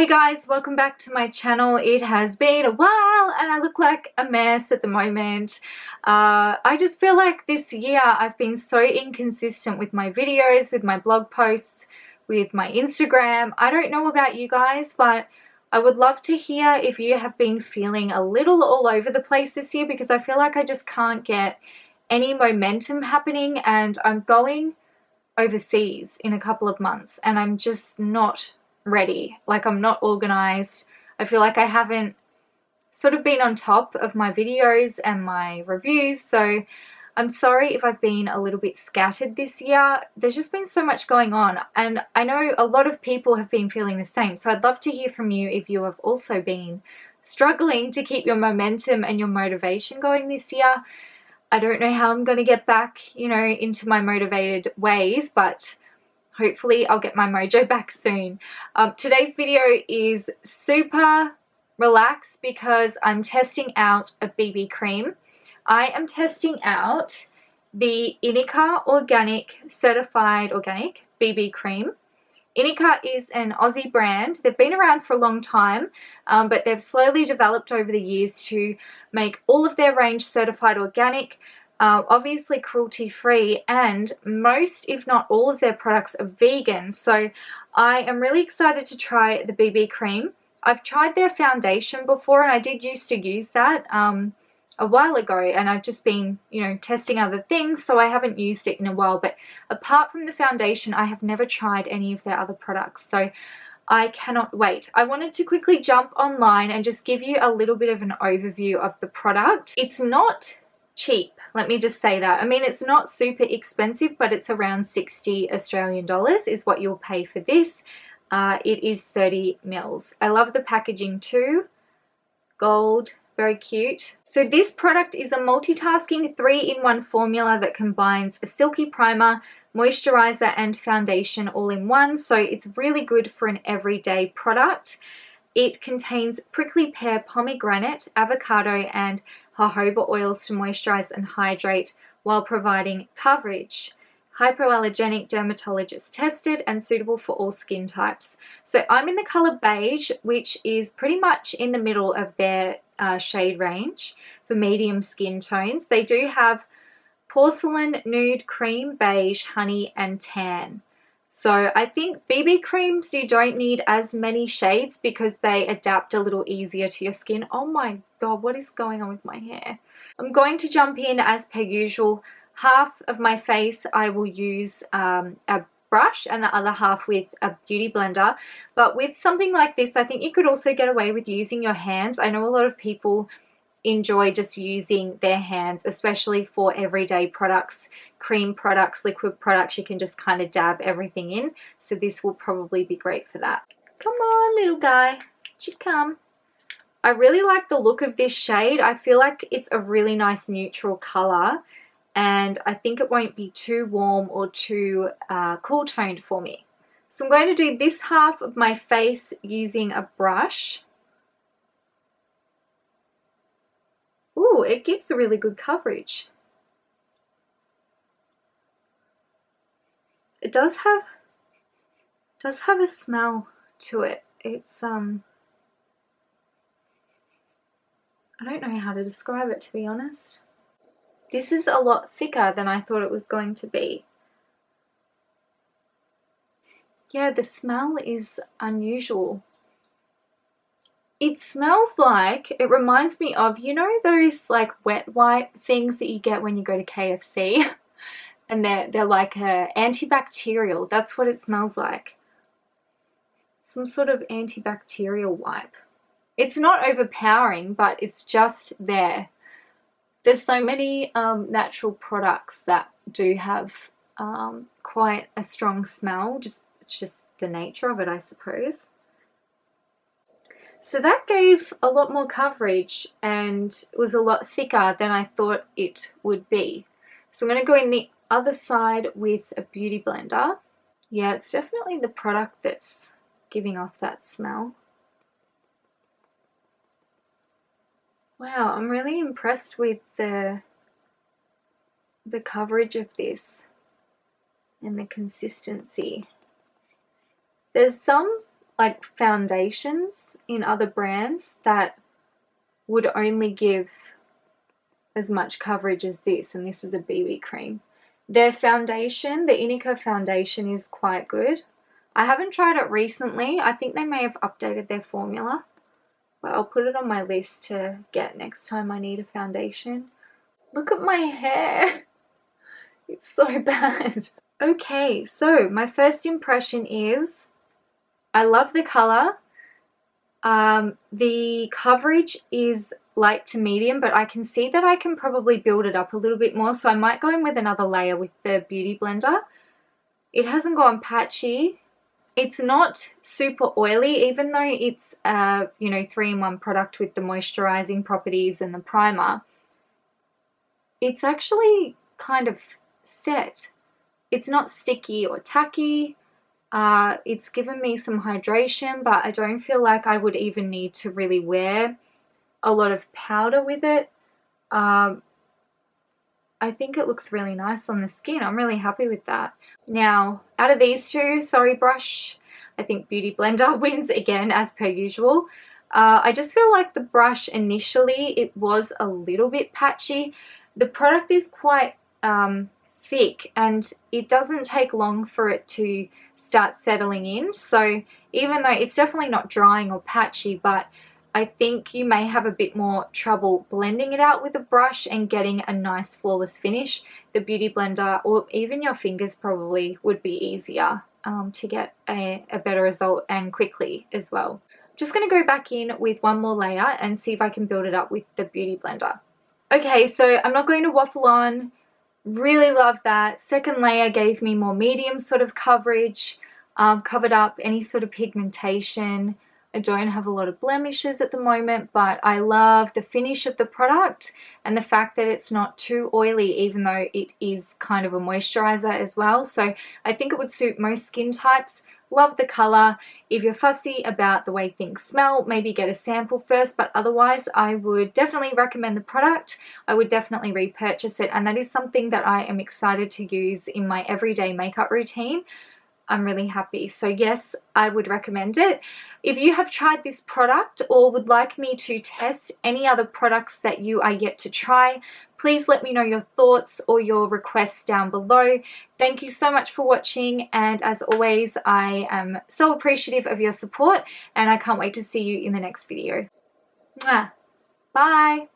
Hey guys, welcome back to my channel. It has been a while and I look like a mess at the moment. I just feel like this year I've been so inconsistent with my videos, with my blog posts, with my Instagram. I don't know about you guys, but I would love to hear if you have been feeling a little all over the place this year, because I feel like I just can't get any momentum happening, and I'm going overseas in a couple of months and I'm just not ready. Like, I'm not organized. I feel like I haven't sort of been on top of my videos and my reviews, so I'm sorry if I've been a little bit scattered this year. There's just been so much going on, and I know a lot of people have been feeling the same, so I'd love to hear from you if you have also been struggling to keep your momentum and your motivation going this year. I don't know how I'm going to get back, into my motivated ways, but hopefully I'll get my mojo back soon. Today's video is super relaxed because I'm testing out a BB cream. I am testing out the Inika Certified Organic BB Cream. Inika is an Aussie brand. They've been around for a long time, but they've slowly developed over the years to make all of their range certified organic, obviously cruelty-free, and most, if not all, of their products are vegan. So I am really excited to try the BB cream. I've tried their foundation before, and I did used to use that a while ago, and I've just been, testing other things, so I haven't used it in a while. But apart from the foundation, I have never tried any of their other products, so I cannot wait. I wanted to quickly jump online and just give you a little bit of an overview of the product. It's not cheap, let me just say that. I mean, it's not super expensive, but it's around 60 Australian dollars is what you'll pay for this. It is 30 mils. I love the packaging too. Gold, very cute. So this product is a multitasking 3-in-1 formula that combines a silky primer, moisturizer and foundation all in one. So it's really good for an everyday product. It contains prickly pear, pomegranate, avocado and jojoba oils to moisturize and hydrate while providing coverage. Hypoallergenic, dermatologist tested, and suitable for all skin types. So I'm in the color beige, which is pretty much in the middle of their shade range for medium skin tones. They do have porcelain, nude, cream, beige, honey and tan. So I think BB creams, you don't need as many shades because they adapt a little easier to your skin. Oh my god, what is going on with my hair? I'm going to jump in as per usual. Half of my face I will use a brush and the other half with a beauty blender. But with something like this, I think you could also get away with using your hands. I know a lot of people enjoy just using their hands, especially for everyday products, cream products, liquid products. You can just kind of dab everything in. So this will probably be great for that. Come on, little guy, you come. I really like the look of this shade. I feel like it's a really nice neutral color, and I think it won't be too warm or too cool toned for me. So I'm going to do this half of my face using a brush. Ooh, it gives a really good coverage. It does have a smell to it. It's I don't know how to describe it, to be honest. This is a lot thicker than I thought it was going to be. Yeah, the smell is unusual. It smells like, it reminds me of, those like wet wipe things that you get when you go to KFC and they're like antibacterial. That's what it smells like. Some sort of antibacterial wipe. It's not overpowering, but it's just there. There's so many natural products that do have quite a strong smell. It's just the nature of it, I suppose. So that gave a lot more coverage and it was a lot thicker than I thought it would be. So I'm going to go in the other side with a beauty blender. Yeah, it's definitely the product that's giving off that smell. Wow, I'm really impressed with the coverage of this and the consistency. There's some like foundations in other brands that would only give as much coverage as this, and this is a BB cream. Their foundation, the Inika foundation, is quite good. I haven't tried it recently. I think they may have updated their formula, but I'll put it on my list to get next time I need a foundation. Look at my hair. It's so bad. Okay, so my first impression is I love the color. The coverage is light to medium, but I can see that I can probably build it up a little bit more, so I might go in with another layer with the Beauty Blender. It hasn't gone patchy. It's not super oily, even though it's a 3-in-1 product with the moisturizing properties and the primer. It's actually kind of set. It's not sticky or tacky. It's given me some hydration, but I don't feel like I would even need to really wear a lot of powder with it. I think it looks really nice on the skin. I'm really happy with that. Now, out of these two, sorry brush, I think Beauty Blender wins again as per usual. I just feel like the brush initially, it was a little bit patchy. The product is quite thick and it doesn't take long for it to start settling in. So even though it's definitely not drying or patchy, but I think you may have a bit more trouble blending it out with a brush and getting a nice flawless finish. The Beauty Blender, or even your fingers, probably would be easier to get a better result, and quickly as well. I'm just going to go back in with one more layer and see if I can build it up with the Beauty Blender. Okay, so I'm not going to waffle on. Really love that. Second layer gave me more medium sort of coverage, covered up any sort of pigmentation. I don't have a lot of blemishes at the moment, but I love the finish of the product and the fact that it's not too oily, even though it is kind of a moisturizer as well. So I think it would suit most skin types. Love the color. If you're fussy about the way things smell, maybe get a sample first, but otherwise I would definitely recommend the product. I would definitely repurchase it, and that is something that I am excited to use in my everyday makeup routine. I'm really happy. So yes, I would recommend it. If you have tried this product or would like me to test any other products that you are yet to try, please let me know your thoughts or your requests down below. Thank you so much for watching, and as always, I am so appreciative of your support, and I can't wait to see you in the next video. Mwah. Bye!